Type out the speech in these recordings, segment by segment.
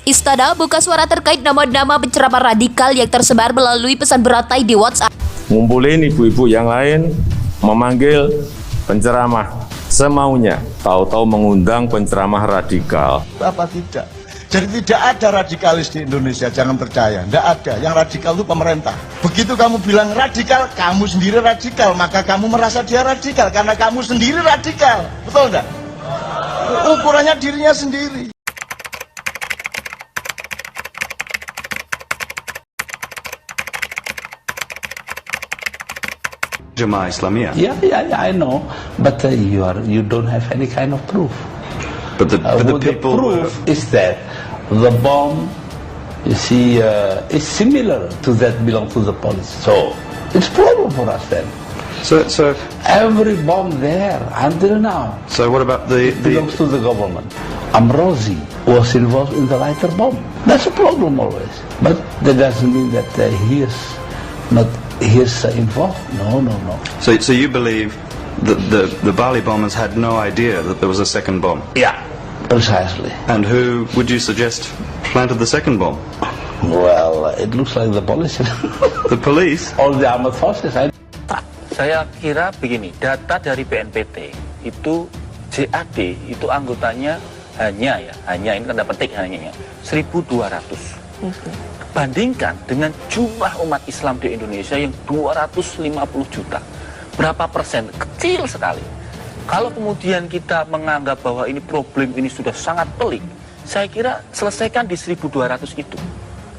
Istana buka suara terkait nama-nama penceramah radikal yang tersebar melalui pesan berantai di WhatsApp. Ngumpulin ibu-ibu yang lain, memanggil penceramah semaunya, tahu-tahu mengundang penceramah radikal. Apa tidak? Jadi tidak ada radikalis di Indonesia, jangan percaya. Tidak ada, yang radikal itu pemerintah. Begitu kamu bilang radikal, kamu sendiri radikal, maka kamu merasa dia radikal, karena kamu sendiri radikal. Betul enggak? Ukurannya dirinya sendiri. Jemaah Islamiyah. Yeah, I know, but you don't have any kind of proof. But the people proof is that the bomb, you see, is similar to that belong to the police. So it's problem for us then. So Every bomb there until now what about the belongs to the government. Amrozi was involved in the lighter bomb. That's a problem always. But that doesn't mean that he's involved. No. So you believe that the Bali bombers had no idea that there was a second bomb? Yeah, precisely. And who would you suggest planted the second bomb? Well, it looks like the police. The police? All the armed forces. Saya kira begini, data dari BNPT itu JAD itu anggotanya hanya ini tanda petik hanya 1.200. Bandingkan dengan jumlah umat Islam di Indonesia yang 250 juta. Berapa persen? Kecil sekali. Kalau kemudian kita menganggap bahwa ini problem ini sudah sangat pelik, saya kira selesaikan di 1.200 itu.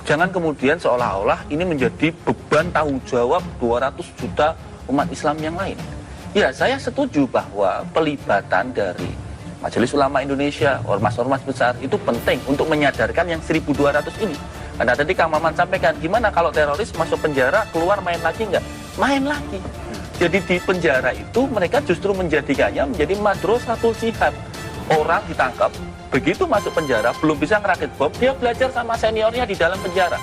Jangan kemudian seolah-olah ini menjadi beban tanggung jawab 200 juta umat Islam yang lain. Ya, saya setuju bahwa pelibatan dari Majelis Ulama Indonesia, ormas-ormas besar itu penting untuk menyadarkan yang 1.200 ini. Karena tadi Kang Maman sampaikan, gimana kalau teroris masuk penjara, keluar main lagi nggak? Main lagi. Jadi di penjara itu mereka justru menjadikannya menjadi madrasatul jihad. Orang ditangkap, begitu masuk penjara, belum bisa ngerakit bom, dia belajar sama seniornya di dalam penjara.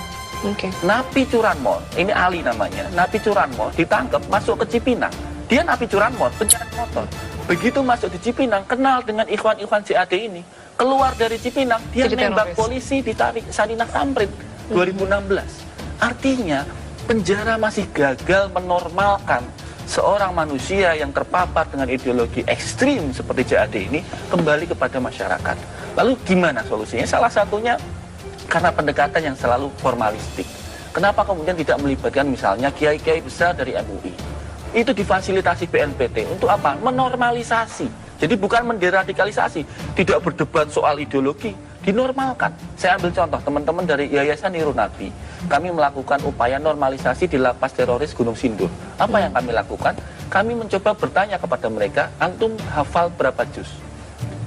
Napi Curanmor, ini Ali namanya, Napi Curanmor ditangkap masuk ke Cipinang. Dia Napi Curanmor, penjahat motor. Begitu masuk di Cipinang, kenal dengan ikhwan-ikhwan JAD ini. Keluar dari Cipinang, dia nembak polisi di Sarinah Tamrin 2016. Artinya, penjara masih gagal menormalkan seorang manusia yang terpapar dengan ideologi ekstrim seperti JAD ini kembali kepada masyarakat. Lalu gimana solusinya? Salah satunya karena pendekatan yang selalu formalistik. Kenapa kemudian tidak melibatkan misalnya kiai-kiai besar dari MUI? Itu difasilitasi BNPT untuk apa? Menormalisasi. Jadi bukan menderadikalisasi, tidak berdebat soal ideologi, dinormalkan. Saya ambil contoh teman-teman dari Yayasan Nurul Nabi. Kami melakukan upaya normalisasi di lapas teroris Gunung Sindur. Apa yang kami lakukan? Kami mencoba bertanya kepada mereka, antum hafal berapa juz?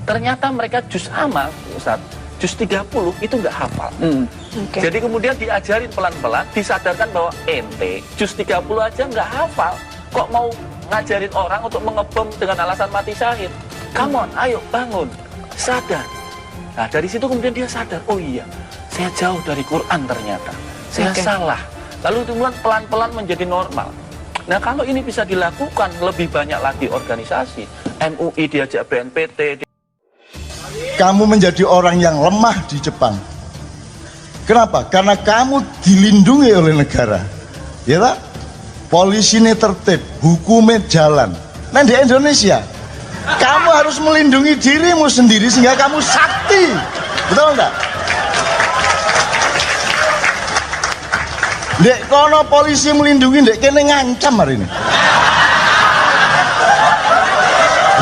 Ternyata mereka juz amal, Ustaz, juz 30 itu nggak hafal. Jadi kemudian diajarin pelan-pelan, disadarkan bahwa ente juz 30 aja nggak hafal. Kok mau ngajarin orang untuk mengebom dengan alasan mati syahid? Come on, ayo bangun, sadar. Nah dari situ kemudian dia sadar, oh iya, saya jauh dari Quran ternyata, saya salah. Lalu kemudian pelan-pelan menjadi normal. Nah kalau ini bisa dilakukan lebih banyak lagi organisasi, MUI diajak BNPT. Kamu menjadi orang yang lemah di Jepang. Kenapa? Karena kamu dilindungi oleh negara. Ya tak? Polisi ini tertib, hukumnya jalan. Nah di Indonesia, kamu harus melindungi dirimu sendiri sehingga kamu sakti. Betul enggak? Dek kono polisi melindungi, dek kene ngancam hari ini.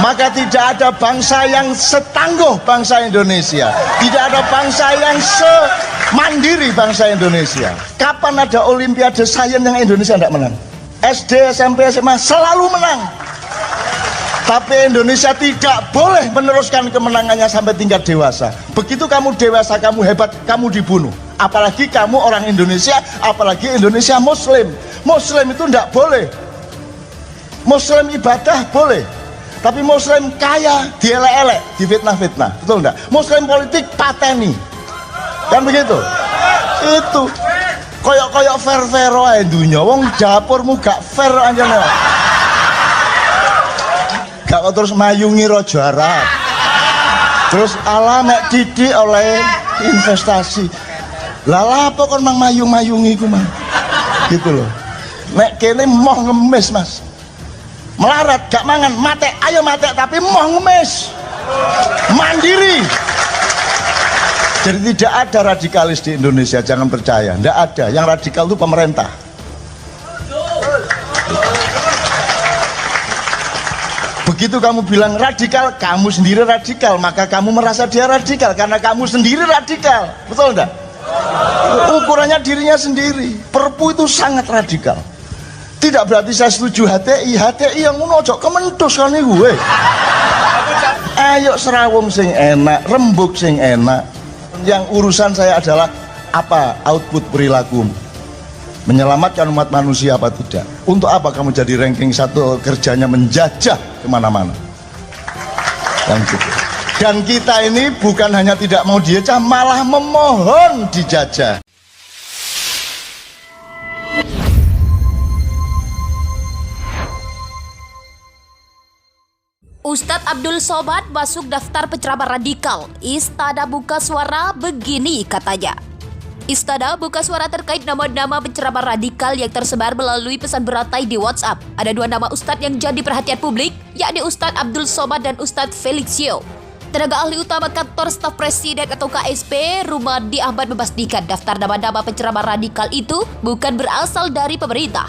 Maka tidak ada bangsa yang setangguh bangsa Indonesia. Tidak ada bangsa yang semandiri bangsa Indonesia. Kapan ada olimpiade sains yang Indonesia tidak menang? SD, SMP, SMA selalu menang. Tapi Indonesia tidak boleh meneruskan kemenangannya sampai tingkat dewasa. Begitu kamu dewasa, kamu hebat, kamu dibunuh. Apalagi kamu orang Indonesia, apalagi Indonesia Muslim. Muslim itu tidak boleh. Muslim ibadah boleh. Tapi Muslim kaya, dielek-elek, difitnah-fitnah. Betul enggak? Muslim politik pateni. Kan begitu? Itu. Koyok-koyok fair-fair ae dunya. Wong dapurmu gak fair anjene. Gak kok terus mayungi Raja Arab. Terus ala mek didik oleh investasi. Lah apa kon mang mayung-mayungi ku mang. Gitu loh. Nek kene moh ngemis Mas. Melarat gak mangan, mate, ayo mate tapi moh ngemis. Mandiri. Jadi tidak ada radikalis di Indonesia, jangan percaya. Tidak ada, yang radikal itu pemerintah. Begitu kamu bilang radikal, kamu sendiri radikal, maka kamu merasa dia radikal karena kamu sendiri radikal. Betul enggak? Ukurannya dirinya sendiri. Perpu itu sangat radikal. Tidak berarti saya setuju HTI yang ngono ojo kementus kan iku we. Ayo serawung sing enak, rembug sing enak. Yang urusan saya adalah apa output perilaku, menyelamatkan umat manusia apa tidak. Untuk apa kamu jadi ranking 1 kerjanya menjajah kemana-mana. Dan kita ini bukan hanya tidak mau dijajah, malah memohon dijajah. Ustadz Abdul Somad masuk daftar penceramah radikal. Istana Buka Suara begini katanya. Istana buka suara terkait nama-nama penceramah radikal yang tersebar melalui pesan berantai di WhatsApp. Ada 2 nama ustadz yang jadi perhatian publik, yakni Ustadz Abdul Somad dan Ustadz Felixio. Tenaga ahli utama kantor staf presiden atau KSP, Rumadi Ahmad memastikan daftar nama-nama penceramah radikal itu bukan berasal dari pemerintah.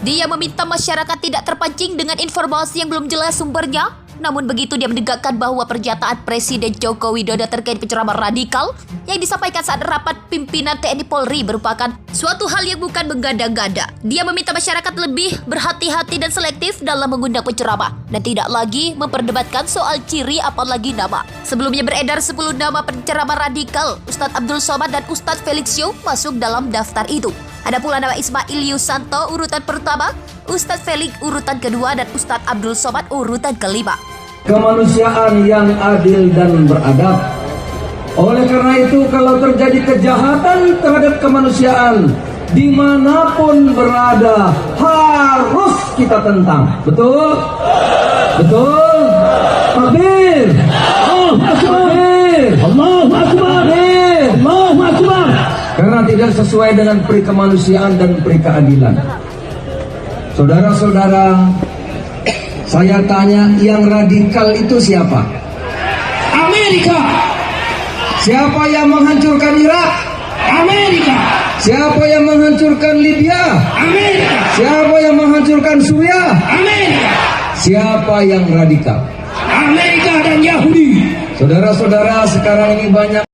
Dia meminta masyarakat tidak terpancing dengan informasi yang belum jelas sumbernya. Namun begitu dia menegakkan bahwa pernyataan Presiden Joko Widodo terkait penceramah radikal yang disampaikan saat rapat pimpinan TNI Polri merupakan suatu hal yang bukan mengada-gada. Dia meminta masyarakat lebih berhati-hati dan selektif dalam mengundang penceramah dan tidak lagi memperdebatkan soal ciri apalagi nama. Sebelumnya beredar 10 nama penceramah radikal. Ustadz Abdul Somad dan Ustadz Felixio masuk dalam daftar itu. Ada pula nama Ismail Yusanto urutan pertama, Ustadz Felix urutan kedua, dan Ustadz Abdul Somad urutan kelima. Kemanusiaan yang adil dan beradab. Oleh karena itu, kalau terjadi kejahatan terhadap kemanusiaan dimanapun berada, harus kita tentang. Betul? Betul? Takbir! Allahu Akbar! Allahu Akbar! Allahu Akbar! Karena tidak sesuai dengan peri kemanusiaan dan peri keadilan. Saudara-saudara, saya tanya, yang radikal itu siapa? Amerika. Siapa yang menghancurkan Irak? Amerika. Siapa yang menghancurkan Libya? Amerika. Siapa yang menghancurkan Suriah? Amerika. Siapa yang radikal? Amerika dan Yahudi. Saudara-saudara, sekarang ini banyak